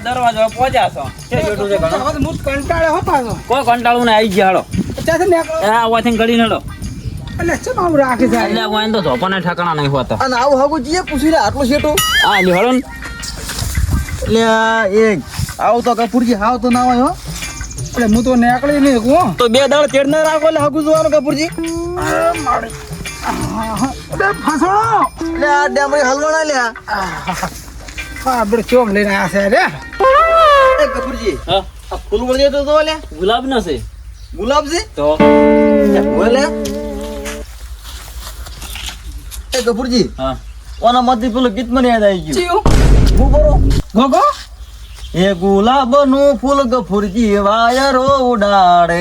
દરવાજો પહોંચ્યા છો કંટાળે હો પાછો કોઈ કંટાળું ને આવી ગયા ત્યાંથી નીકળો હેડો વાથી ગળી હેડો એટલે ચમ આવું રાખે છે એટલે કોઈ તો ધોપાને ઠાકાણા નહીં હોતા અને આવું હગું જીએ પૂછી લે આટલું શેટું હા લ્યો હેડો ને એટલે એક આવું તો કપૂરજી હાવ તો ના હોય હો એટલે હું તો નીકળી નહીં હું તો બે દાળ તેડ ના રાખો એટલે હગું જોવાનું કપૂરજી ફસણો એટલે આ ડેમરી હલવાના લ્યા હા આપણે ચોક લઈને આવ્યા છે રે એ કપૂરજી હા આ ફૂલ વળી તો લે ગુલાબ નો છે ગુલાબ છે તો બોલે એ કપૂરજી હા ઓના માંથી પેલું ગીત મને યાદ આવી ગયું ચિયો હું બોલો ગોગો એ ગુલાબનું ફૂલ ગફુરજી વાયરો ઉડાડે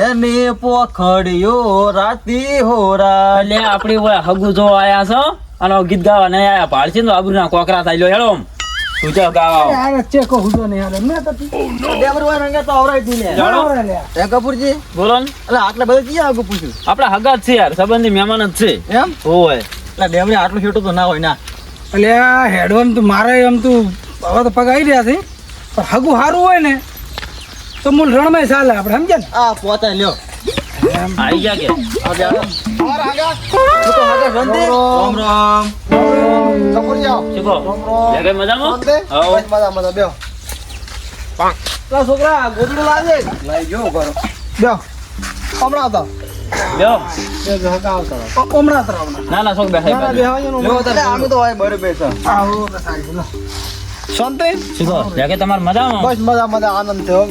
એની પોખડીઓ રાતી હોરા એટલે આપણી ઓય હગુ જો આયા છો અને ગીત ગાવા નહીં આયા પાડશે તો આબરૂના કોકરા થાય લ્યો હેડો તું ચો ગાવા યાર ચેકો હુજો ને યાર મેં તો ડેમર વાય રંગે તો આવરાઈ દી લે જાણો. એ કપૂરજી બોલો ને એટલે આટલા બધા ક્યાં આગળ પૂછ્યું આપડા હગા જ છે યાર સંબંધી મહેમાન જ છે એમ ઓય એટલે ડેમરી આટલું છેટું તો ના હોય ના એટલે આ હેડવામ તો મારે એમ તું હવે તો પગ આવી રહ્યા છે પણ હગું સારું હોય ને તો મૂળ રણમાં ચાલે આપણે સમજ્યા ને આ પોતા લ્યો આઈ ગયા કે આ બે અમાર આગા તો આગા રંદે રામ રામ કપૂરજી આવો શું કહો લે કઈ મજામાં રંદે હાઉ. બસ મજા મજા બેહો લા છોકરા ગોદડું લાવજે લઈ જો કરો બેહો હમણાં આવતા લ્યો હમણાં તરાવના ના ના શોખ બેસાય એટલે આમે તો હોય બરે બેસા આવો સાહેબ લો શાંતિ શું કહો લે કે તમારે મજામાં બસ મજા મજા આનંદ થયો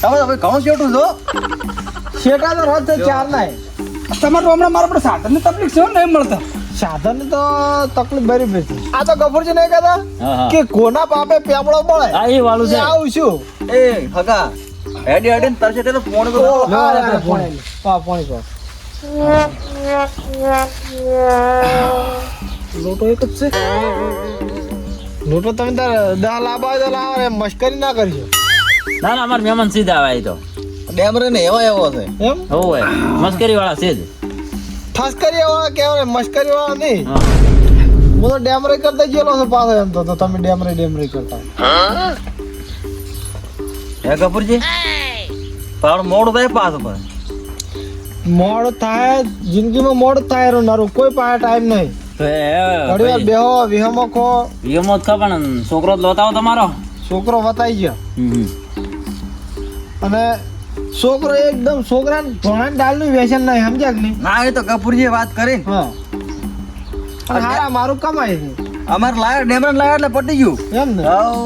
તમે હવે ઘણું શેઠું છો શેઠા તો રોજ ચાર નાય તમારે તો હમણાં મારા પર સાધનની તકલીફ છે નહીં મળતા સાધન તો તકલીફ બરી બેસી આ તો ગફુરજી નહીં કહેતા હા હા કે કોના પાપે પેપડો મળે આ એ વાળું છે આવું છું એ હગા હેડી હેડી તરસે તે તો ફોન તો લોટો એક જ છે લોટો તમે તાર દા લાવવા હોય તો લાવો ને મસ્કરી ના કરજો ના ના અમારે મહેમાન સીધા આવે તો ડેમરે ને એવા એવો છે એમ હોય મસ્કરી વાળા છે જ ઠસકરી વાળા કેવાય મસ્કરી વાળા નહીં હા. હું તો ડેમરે કરતા ગયેલો છું પાછો એમ તો તમે ડેમરે કરતા હે કપૂરજી પાડ મોડું થાય પાછું પણ મોડ થાય જિંદગીમાં મોડ થાય નારું કોઈ પાસે ટાઈમ નહીં તો એ ઘડી વાર બેહો વિહમો ખો વિયમો જ ખબર ને છોકરો જ લોતાવો તમારો છોકરો વતાઈ ગયો અને છોકરો એકદમ છોકરા ભણા દાલનું વ્યસન નહીં સમજ્યા કે નહીં ના એ તો કપૂરજી વાત કરી હા અને હારા મારું કમાય છે અમાર લાયર ડેમર લાયર એટલે પટી ગયું એમ ને હાઉ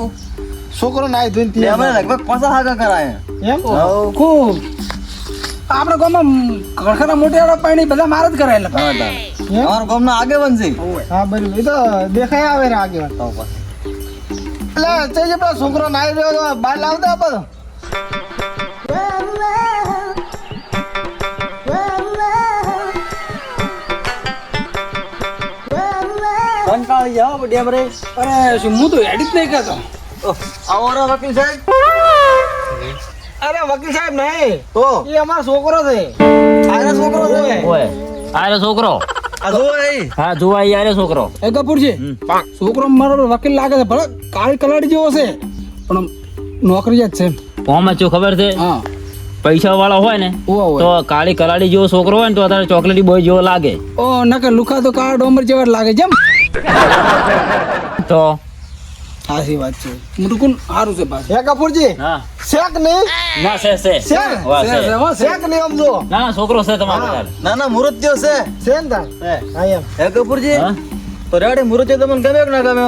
છોકરો નાઈ ધોઈને ડેમર લગભગ 50 હાગા કરાય એમ ખૂબ આપણે ગામમાં ઘરખાના મોટિયાળા પાણી બધા માર જ કરાયેલા અમારા ગામના આગેવાન છે હા બરાબર એ તો દેખાય આવે રે આગેવાન તો એટલે તે જે પેલો છોકરો નાઈ રહ્યો તો બહાર લાવતા આપો કંટાળી જાઓ ડેમરે અરે શું હું તો એડિટ નહીં કરતો આવો રે વકીલ સાહેબ અરે વકીલ સાહેબ નહીં તો એ અમારો છોકરો છે આનો છોકરો છે ઓય આરે છોકરો આ જો એ હા જોવા ઈ આરે છોકરો એ કપૂરજી છોકરો મારો વકીલ લાગે છે ભલે કાળી કલાડી જેવો છે પણ નોકરી જ છે કોમાં શું ખબર છે હા પૈસા વાળો હોય ને ઓવા તો કાળી કલાડી જેવો છોકરો હોય ને તો અત્યારે ચોકલેટી બોય જેવો લાગે ઓ નકે લુખા તો કાળા ડોમર જેવા જ લાગે જેમ તો સાચી વાત છે મુટુકુન સારું છે પાછું હે કપૂરજી હા શેક નહીં ના છે વાહ, છે. શેક નહીં સમજો ના ના છોકરો છે તમારો યાર. ના ના મુરત્યો છે ને તાર હા એમ હે કપૂરજી હા? તો રેડી મુરત્યો તમને ગમે કે ના ગમે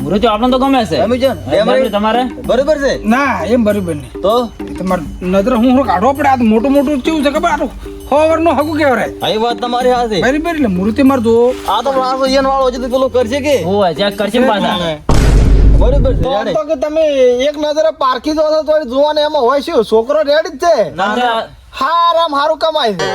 મુરજો આપણને તો ગમે છે ગમી છે ને? બરાબર તમારે બરોબર છે ના એમ બરાબર નહીં તો તમારે નજર હું કાઢવો પડે આ તો મોટું મોટું કેવું છે ખબર આટલું હોવર નો હકુ કેવરાય આ વાત તમારી હાથે બરાબર એટલે મૂર્તિ માર જો આ તો માણસો યન વાળો હજી તો પેલું કરશે કે ઓય ચેક કરશે ને પાછા બરોબર છે તો કે તમે એક નજરે પારખી દો છો તો જોવાને એમાં હોય શું છોકરો રેડી જ છે હારામ હારું કમાય છે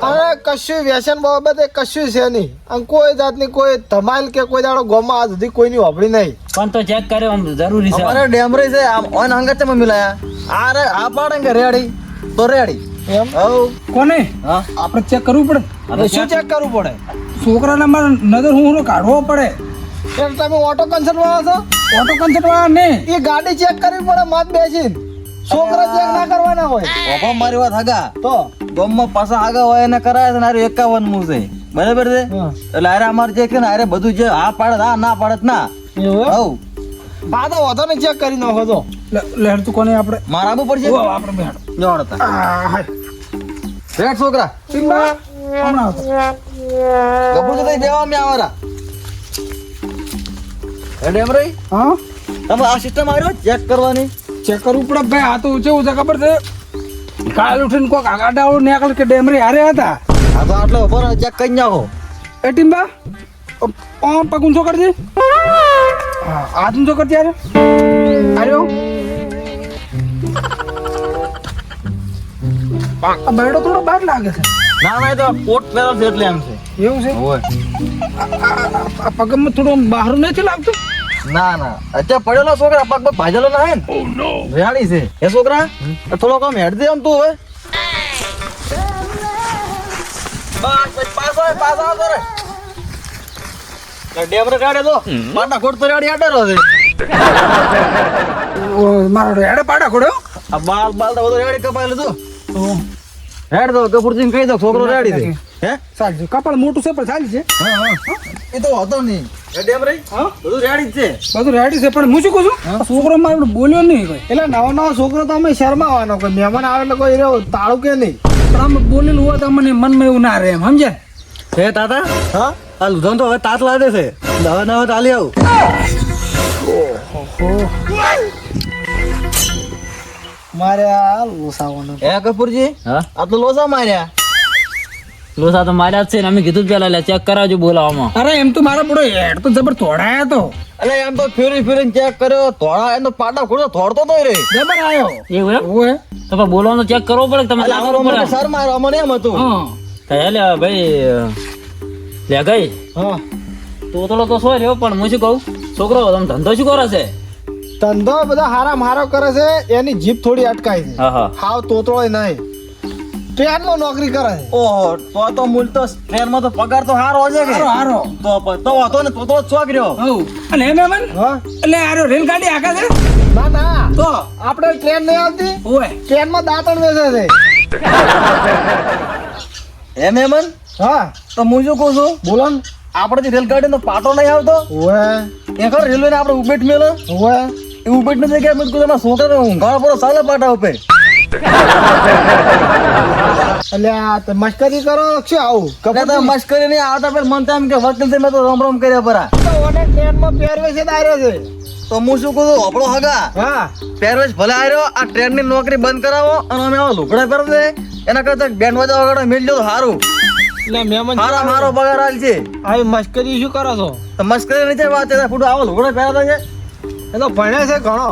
અને કશું વ્યસન બાબતે કશું છે નહીં અને કોઈ જાતની કોઈ ધમાલ કે કોઈ દાડો ગોમાં આજ સુધી કોઈની હોભળી નહીં પણ તો ચેક કરે આમ જરૂરી છે અમારે ડેમરી છે આમ ઓન હંગત માં મિલાયા આ રે આ પાડે કે રેડી તો રેડી એમ હવ કોને હા આપણે ચેક કરવું પડે હવે શું ચેક કરવું પડે છોકરાને મારે નજર હું કાઢવો પડે એટલે તમે ઓટો કન્સર્ટ વાળા છો ઓટો કન્સર્ટ વાળા ને એ ગાડી ચેક કરવી પડે મત બેસીને છોકરા ચેક ના કરવાના હોય ઓપા મારી વાત હગા તો ગામમાં પાછા આગા હોય એને કરાય છે ને આરે 51 મું છે બરાબર છે હા. એટલે આરે અમારે જે કે ને આરે બધું જે હા પાડે હા ના પાડે ના એવું હવ આ તો વધો ને ચેક કરી નાખો તો લેડ તું કોને આપણે મારા આબુ પડશે ઓ આપણે બેહાડો જોડતા આ હાય રેડ છોકરા ટીમ્બા હમણાં આવતો ગબુર તો દેવા મે આવરા એડે એમ રહી હા તમે આ સિસ્ટમ આવ્યો ચેક કરવાની ચેક કરવું પડે ભાઈ આ તો કેવું છે ખબર છે કાલ ઉઠીને કોક આગાડાઓ નીકળ કે ડેમરી હારે હતા આ તો આટલો ઉપર ચેક કરી નાખો એ ટીમ્બા પગ ઊંચો કરજે હા હાથ ઊંચો કરજે યાર આર્યો આ બેડો થોડો બાર લાગે છે ના ના એ તો કોટ પહેરો છે એટલે એમ છે એવું છે હોય આ પગમાં થોડું બહાર નથી લાગતું ના ના અત્યારે પડેલો છોકરા પગ પગ ભાજેલો ના હે ને રેડી છે એ છોકરા થોડો કામ હેડ દે આમ તું હવે બસ પાસ હોય પાસ આવ કરે ડેમરે કાઢે તો પાટા ખોટ તો રેડી આડેરો છે મારો હેડે પાડા ખોડ્યો આ બાલ બાલ તો બધું રેડી કપાયેલું તું હેડ દો કપૂરજી કહી દો છોકરો રેડી છે હે ચાલશે કપાળ મોટું છે પણ ચાલશે હા હા એ તો હતો નહીં એ ડેમરે હા બધું રેડી જ છે બધું રેડી છે પણ હું શું કહું છું છોકરો મારો બોલ્યો નહીં કોઈ એટલે નવો નવો છોકરો તો અમે શરમાવાનો કોઈ મહેમાન આવે એટલે કોઈ રહ્યો તાળું કે નહીં પણ આમ બોલેલું હોય તો મને મનમાં એવું ના રહે એમ સમજે હે તાતા હા આ લુધન તો હવે તાત લાગે છે નવા નવા ચાલી આવું મારે આ લોસાવાનો હે કપૂરજી હા આ તો લોસા માર્યા લોસા તો માર્યા જ છે ને અમે કીધું જ પેલા ચેક કરાવજો બોલાવામાં અરે એમ તો મારો બડો હેડ તો જબર તોડાયો તો અલે એમ તો ફેરી ફેરીને ચેક કર્યો થોડા એનો પાટા ખોડો થોડતો તો રે જબર આવ્યો એવું એમ ઓએ તો પણ બોલાવાનું ચેક કરવો પડે કે તમે અલે લાગવું અમારો પડે સર મારો અમને એમ હતું હા તો લે ભાઈ લે ગઈ હા તોતળો તો શું રહ્યો પણ હું શું કહું છોકરો તમે ધંધો શું કરે છે ધંધો બધા હારા મારો કરે છે એની જીભ થોડી અટકાય છે હા હા હાવ તોતળોય નહીં ટ્રેનમાં નોકરી કરે છે ઓહો તો મૂલ તો ટ્રેનમાં તો પગાર તો હારો છે કે હારો હારો તો હતો ને તો શોખ રહ્યો હઉ અને એમ એમ હા એટલે આરો રેલગાડી આખા છે ના ના તો આપણે ટ્રેન નહીં આવતી ઓએ ટ્રેનમાં દાંતણ વેચે છે એમ એમ હા તો હું શું કહું છું બોલો ને આપણે જે રેલગાડી નો પાટો નહીં આવતો ઓવે એ ખબર રેલવે ને આપણે ઉભેટ મેલો ઓવે એ ઉભેટ ને જગ્યાએ મેં કીધું છોકરા ઊંઘાડો પડો સાલે પાટા ઉપર એટલે આ તે મસ્કરી કરો શું આવું કપડા તો મસ્કરી નહીં આવતા પેલા મન તો એમ કે વકીલ થી મેં તો રોમ રોમ કર્યા પરા ટ્રેનમાં પહેરવે છે દાયરો છે તો હું શું કહું આપણો હગા હા પહેરવેશ ભલે આવ્યો આ ટ્રેન ની નોકરી બંધ કરાવો અને અમે આવા લુગડા કરી દે એના કરતા બેન્ડ વાજા વગાડો મેળજો તો સારું એટલે મહેમાન મારા મારો પગાર આલ છે આ મસ્કરી શું કરો છો તો મસ્કરી નહીં વાત છે ફૂટો આવો લુગડા પહેરતા છે એ તો ભણે છે ઘણો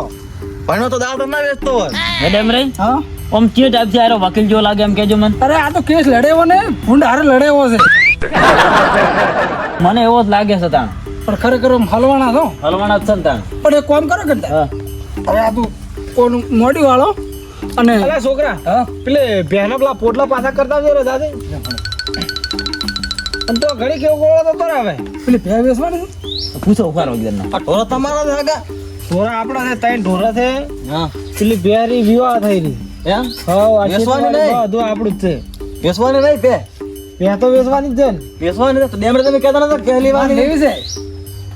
ભણ્યો તો દાળ તો ના વેચતો હોય મેડમ રે હા આમ કે ટાઈપ થી આરો વકીલ જેવો લાગે એમ કેજો મને અરે આ તો કેસ લડેવો ને ભૂંડ હારે લડેવો છે મને એવો જ લાગે છે તાણ પણ ખરેખર આમ હલવાના છો હલવાના જ છે ને તાણ પણ એક કામ કરો કે હા હવે આ તું કોનું મોડી વાળો અને અલા છોકરા હા પેલે બેનો પેલા પોટલા પાછા કરતા જો રે દાદી અને તો ઘડી કેવું ગોળો તો કરે હવે પેલી ભે બેસવાની પૂછો ઉભા રહો ગીરના આ ઢોરો તમારા જ હગા ઢોરા આપણા છે ત્રણ ઢોરા છે હા પેલી બેરી વિવાહ થઈ રહી એમ હા આ વેચવાની ખેતવાડી નહીં? બધું આપણું જ છે વેચવાની નહીં પે બે તો વેચવાની જ છે ને વેચવાની નહીં તો ડેમરે તમે કહેતા નતા કે વાત લેવાની લેવી છે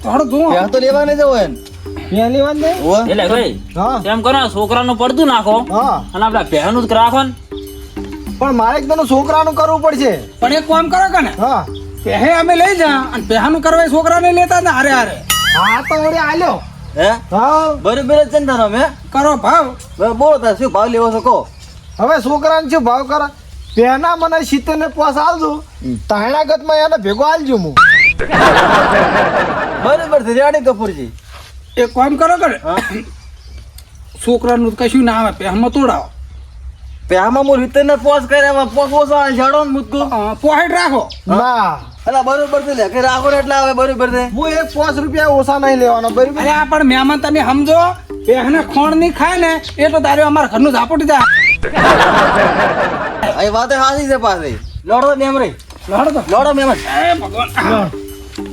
થોડું તું બે તો લેવાની જ હોય ને બે લેવાની નહીં ઓય એટલે ભાઈ હા એમ કરો ને છોકરાનું પડતું નાખો હા અને આપડા પહેનું જ રાખો ને પણ મારે એકદમ છોકરાનું કરવું પડશે પણ એક કામ કરો કે ને હા પહે અમે લઈ જા અને પહેનું કરવા એ છોકરાને લેતા ને હારે હારે હા તો વળી આલ્યો હે હા બરોબર જ છે ને તારો મેં કરો ભાવ બોલો તાર શું ભાવ લેવો છો કહો હવે છોકરાને શું ભાવ કરે પેના મને 70 ને પાસ આલજો તાણા ગતમાં એને ભેગો આલજો હું બરોબર છે રેડી કપૂરજી એક કામ કરો કે ને છોકરાનું કશું ના આવે પહેમાં તોડાવો પેહામાં હું રીતે ને પોસ કર્યા પોસ ઓછો ઝાડો ને મુદકું પોહેટ રાખો ના એટલે બરોબર છે લેખે રાખો ને એટલે આવે બરોબર છે હું એક 5 રૂપિયા ઓછા નહીં લેવાનો બરાબર અરે આ પણ મહેમાન તમે સમજો પહેને ખોણ નહીં ખાય ને એ તો તારે અમારા ઘરનું ઝાપટી જાય અહીં વાતે હાસી છે પાછી લોડો મેમરી લડો તો લોડો મેમન એ ભગવાન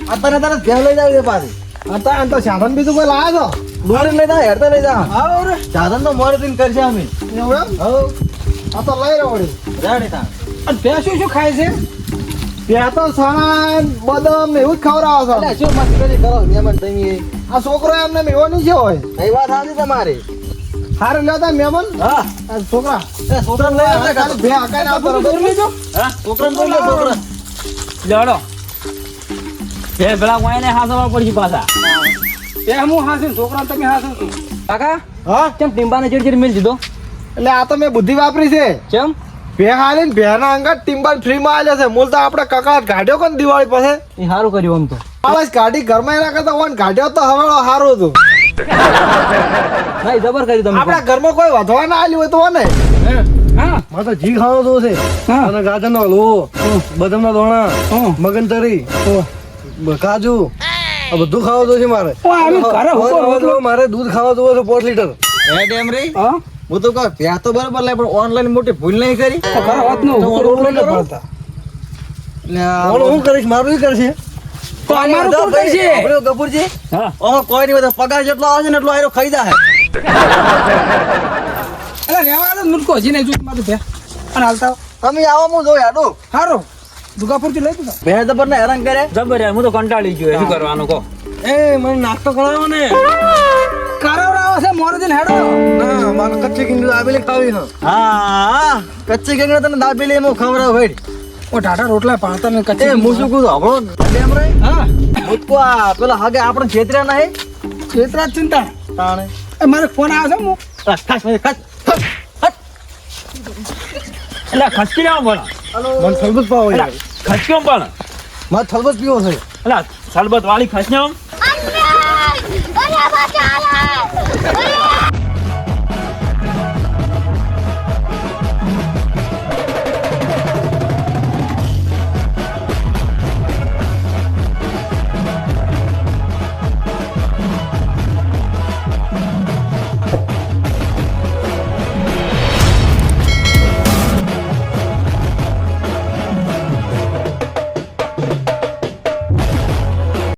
અત્યારે તારે ઘેર લઈ જાવ છે પાછી હતા તો સાધન બીજું કોઈ લાયા છો દોડી લઈ જા હેડતા લઈ જા આવો રે સાધન તો મોરે દિન કરશે અમે એવું એમ હો આ તો લઈ રહ્યો વળી રેડી તા અને ભેંસું શું ખાય છે ત્યાં તો સણા બદામ ને એવું જ ખવડાવો છો અલ્યા શું મસ્તી કરી કરો મહેમાન તમે આ છોકરો એમને એવો નહીં છે હોય એ વાત સાચી તમારી હારે લેતા મહેમાન હા આ છોકરા એ છોકરાને લઈ આવતા ખાલી બે હકાઈને આવતો રહો. દૂર લેજો હા છોકરાને લઈ લે છોકરા લેડો એ પેલા કોઈને હાથમાં પડશે પાછા એ હું હાસે છોકરાને તમે હાસે છો કાકા હા કેમ ટીમ્બાને ચીડ મિલ દીધો એટલે આ તો મેં બુદ્ધિ વાપરી છે કેમ ભે હાલીને ભેના અંગત ટિમ્બર ફ્રીમાં આલ્યો છે મૂળ તો આપણે કકડાટ કાઢ્યો કોને દિવાળી પાસે એ સારું કર્યું આમ તો આવાજ કાઢી ઘરમાં એના કરતા ઓન કાઢ્યો તો હવાળો સારું હતું ભાઈ જબર કર્યું તમે આપણા ઘરમાં કોઈ વધવા ના આલ્યું હોય તો ને હા મારે તો ઘી ખાવો તો છે હા. અને ગાજરનો હલવો બદામના દોણા મગન તરી કાજુ આ બધું ખાવા તો છે મારે ઓ, આમ ઘરે હુકમ હવે મારે દૂધ ખાવા તો 5 લીટર એ ડેમ રે હા હું તો કહું ત્યાં તો બરાબર લે પણ ઓનલાઈન મોટી ભૂલ નહીં કરી તો ઘરે વાત નો હુકમ ન પડતા ઓલો હું કરીશ મારું ઈ કરશે તો અમારું કોણ કરશે આપણે કપૂરજી હા ઓહો કોઈ નહીં બધા પગાર જેટલો આવે છે ને એટલો આયરો ખાઈ જાય અરે રેવા દો નુટકો હજી નહીં જોઈ મારું ભે અને હાલતા આવો. તમે આવો હું જોઈ આડો હારો દુગાપુરથી લઈ દીધા બે જબર ને હેરાન કરે જબર યાર હું તો કંટાળી ગયો શું કરવાનું કહો એ મને નાસ્તો કરાવો ને કારાવરાવો છે મોરે દિન હેડો ના મારે કચ્ચી કિંગ દાબેલી ખાવી છે હા કચ્ચી કિંગ તને દાબેલી એમ ખવડાવ ભાઈ ઓ ટાટા રોટલા પાડતા ને એ કચ્ચી હું શું કહું આપણો ડેમ રે હા મુતકો આ પેલા હાગે આપણે છેતર્યા નહીં ખેતરા ચિંતા તાણે એ મારે ફોન આવ્યો છે હું ખાસ ખાસ એટલે ખસકી લેવા પણ મને થલબત પાવો એટલે ખસક્યો પણ મારે થલબત પીવો છે એટલે સલબત વાળી ખસને આમ